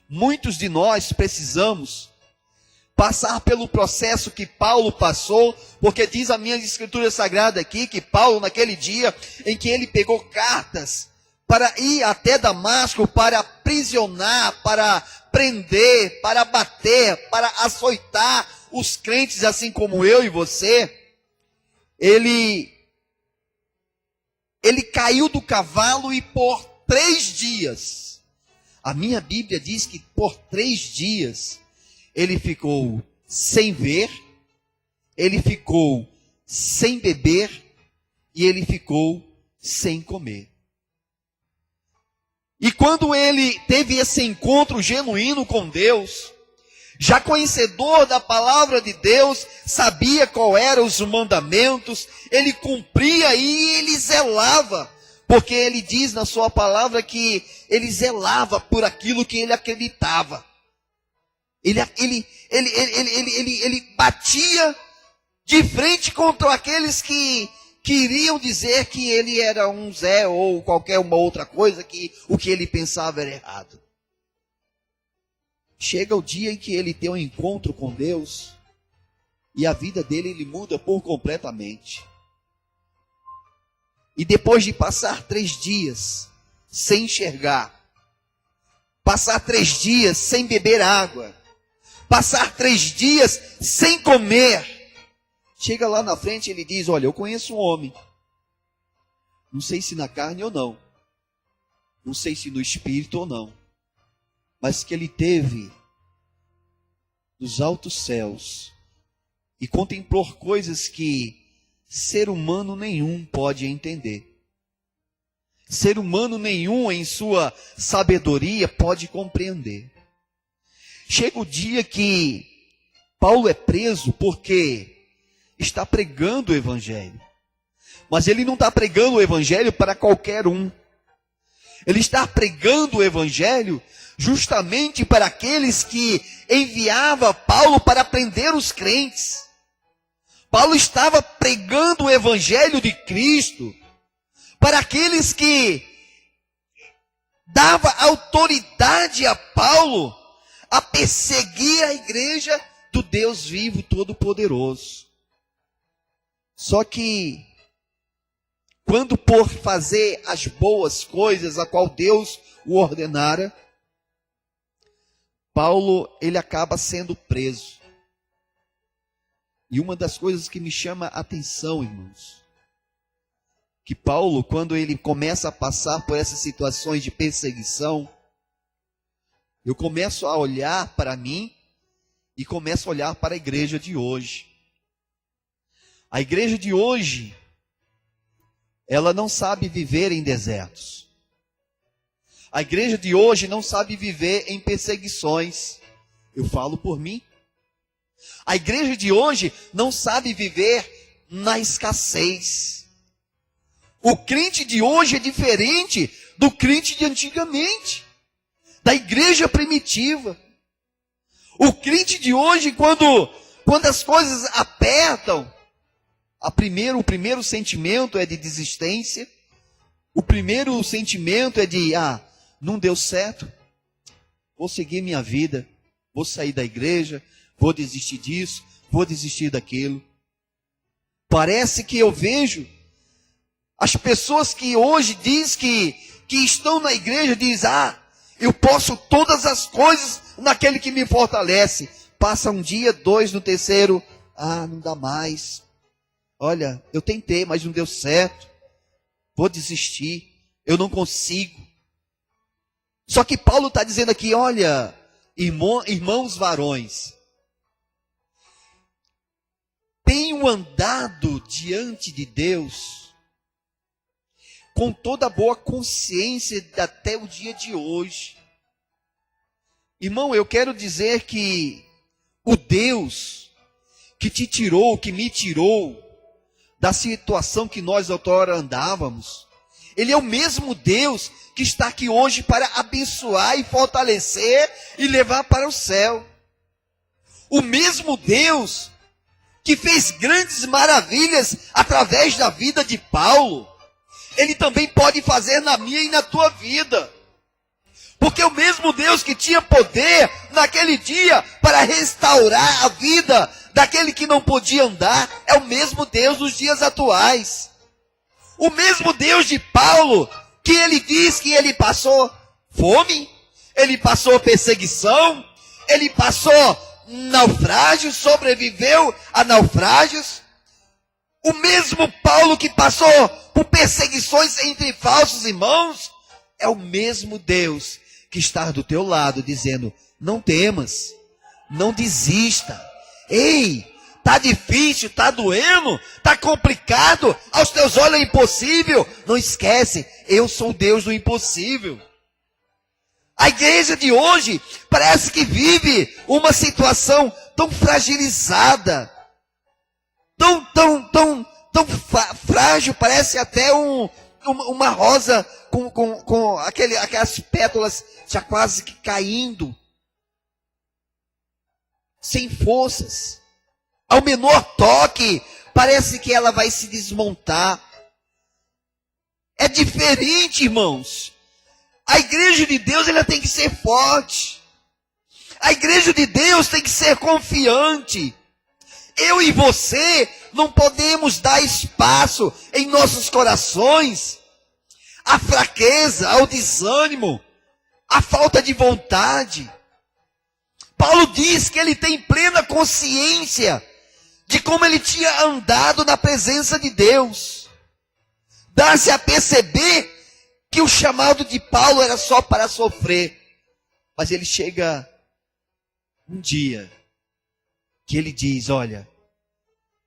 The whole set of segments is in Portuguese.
Muitos de nós precisamos passar pelo processo que Paulo passou, porque diz a minha escritura sagrada aqui, que Paulo, naquele dia em que ele pegou cartas para ir até Damasco, para aprisionar, para prender, para bater, para açoitar os crentes, assim como eu e você, ele caiu do cavalo e por 3 dias, a minha Bíblia diz que por 3 dias, ele ficou sem ver, ele ficou sem beber e ele ficou sem comer. E quando ele teve esse encontro genuíno com Deus, já conhecedor da palavra de Deus, sabia qual eram os mandamentos, ele cumpria e ele zelava, porque ele diz na sua palavra que ele zelava por aquilo que ele acreditava. Ele batia de frente contra aqueles que queriam dizer que ele era um Zé ou qualquer uma outra coisa, que o que ele pensava era errado. Chega o dia em que ele tem um encontro com Deus e a vida dele ele muda por completamente. E depois de passar 3 dias sem enxergar, passar 3 dias sem beber água, passar 3 dias sem comer, chega lá na frente e ele diz, olha, eu conheço um homem, não sei se na carne ou não, não sei se no espírito ou não, mas que ele teve nos altos céus e contemplou coisas que ser humano nenhum pode entender. Ser humano nenhum em sua sabedoria pode compreender. Chega o dia que Paulo é preso porque está pregando o evangelho. Mas ele não está pregando o evangelho para qualquer um. Ele está pregando o evangelho justamente para aqueles que enviava Paulo para prender os crentes. Paulo estava pregando o evangelho de Cristo para aqueles que dava autoridade a Paulo a perseguir a igreja do Deus vivo todo-poderoso. Só que, quando por fazer as boas coisas a qual Deus o ordenara, Paulo, ele acaba sendo preso. E uma das coisas que me chama a atenção, irmãos, que Paulo, quando ele começa a passar por essas situações de perseguição, eu começo a olhar para mim e começo a olhar para a igreja de hoje. A igreja de hoje, ela não sabe viver em desertos. A igreja de hoje não sabe viver em perseguições. Eu falo por mim. A igreja de hoje não sabe viver na escassez. O crente de hoje é diferente do crente de antigamente, da igreja primitiva. O crente de hoje, quando as coisas apertam, o primeiro sentimento é de desistência. O primeiro sentimento é de, não deu certo, vou seguir minha vida, vou sair da igreja, vou desistir disso, vou desistir daquilo. Parece que eu vejo as pessoas que hoje dizem que estão na igreja, dizem, eu posso todas as coisas naquele que me fortalece. Passa um dia, 2, no terceiro, não dá mais. Olha, eu tentei, mas não deu certo. Vou desistir, eu não consigo. Só que Paulo está dizendo aqui, olha, irmãos varões, tenho andado diante de Deus com toda a boa consciência até o dia de hoje. Irmão, eu quero dizer que o Deus que te tirou, que me tirou da situação que nós outrora andávamos, Ele é o mesmo Deus que está aqui hoje para abençoar e fortalecer e levar para o céu. O mesmo Deus que fez grandes maravilhas através da vida de Paulo, Ele também pode fazer na minha e na tua vida. Porque o mesmo Deus Deus que tinha poder naquele dia para restaurar a vida daquele que não podia andar, é o mesmo Deus dos dias atuais. O mesmo Deus de Paulo, que ele diz que ele passou fome, ele passou perseguição, ele passou naufrágios, sobreviveu a naufrágios. O mesmo Paulo que passou por perseguições entre falsos irmãos, é o mesmo Deus que está do teu lado, dizendo: não temas, não desista. Ei, tá difícil, tá doendo, tá complicado, aos teus olhos é impossível. Não esquece, eu sou o Deus do impossível. A igreja de hoje parece que vive uma situação tão fragilizada, tão frágil, parece até uma rosa com aquelas pétalas já quase que caindo, sem forças. Ao menor toque, parece que ela vai se desmontar. É diferente, irmãos. A igreja de Deus, ela tem que ser forte. A igreja de Deus tem que ser confiante. Eu e você não podemos dar espaço em nossos corações à fraqueza, ao desânimo, à falta de vontade. Paulo diz que ele tem plena consciência de como ele tinha andado na presença de Deus. Dá-se a perceber que o chamado de Paulo era só para sofrer. Mas ele chega um dia que ele diz: olha,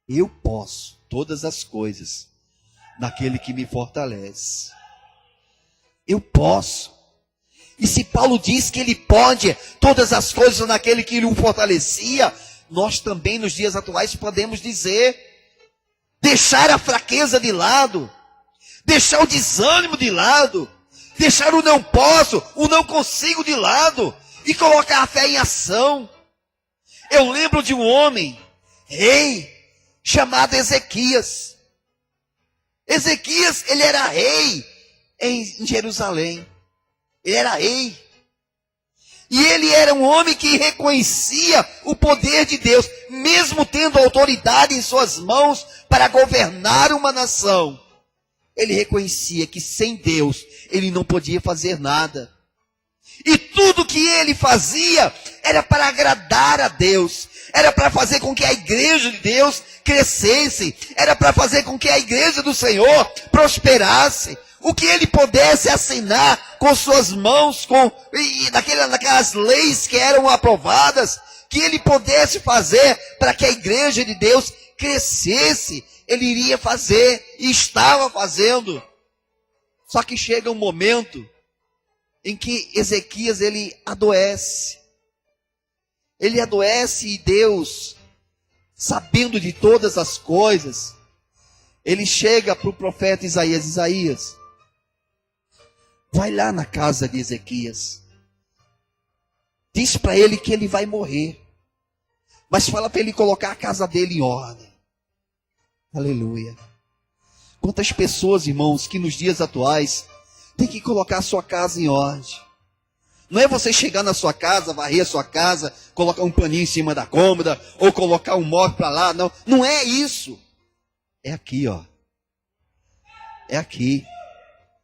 eu posso todas as coisas naquele que me fortalece. Eu posso. E se Paulo diz que ele pode todas as coisas naquele que o fortalecia, nós também nos dias atuais podemos dizer: deixar a fraqueza de lado, deixar o desânimo de lado, deixar o não posso, o não consigo de lado e colocar a fé em ação. Eu lembro de um homem, rei, chamado Ezequias. Ezequias, ele era rei em Jerusalém. Ele era rei. E ele era um homem que reconhecia o poder de Deus, mesmo tendo autoridade em suas mãos para governar uma nação. Ele reconhecia que sem Deus ele não podia fazer nada. E tudo que ele fazia era para agradar a Deus. Era para fazer com que a igreja de Deus crescesse. Era para fazer com que a igreja do Senhor prosperasse. O que ele pudesse assinar com suas mãos, naquelas leis que eram aprovadas, que ele pudesse fazer para que a igreja de Deus crescesse, ele iria fazer e estava fazendo. Só que chega um momento em que Ezequias, ele adoece. Ele adoece e Deus, sabendo de todas as coisas, ele chega para o profeta Isaías: Isaías, vai lá na casa de Ezequias. Diz para ele que ele vai morrer. Mas fala para ele colocar a casa dele em ordem. Aleluia. Quantas pessoas, irmãos, que nos dias atuais tem que colocar a sua casa em ordem. Não é você chegar na sua casa, varrer a sua casa, colocar um paninho em cima da cômoda, ou colocar um móvel para lá. Não, não é isso. É aqui, ó. É aqui.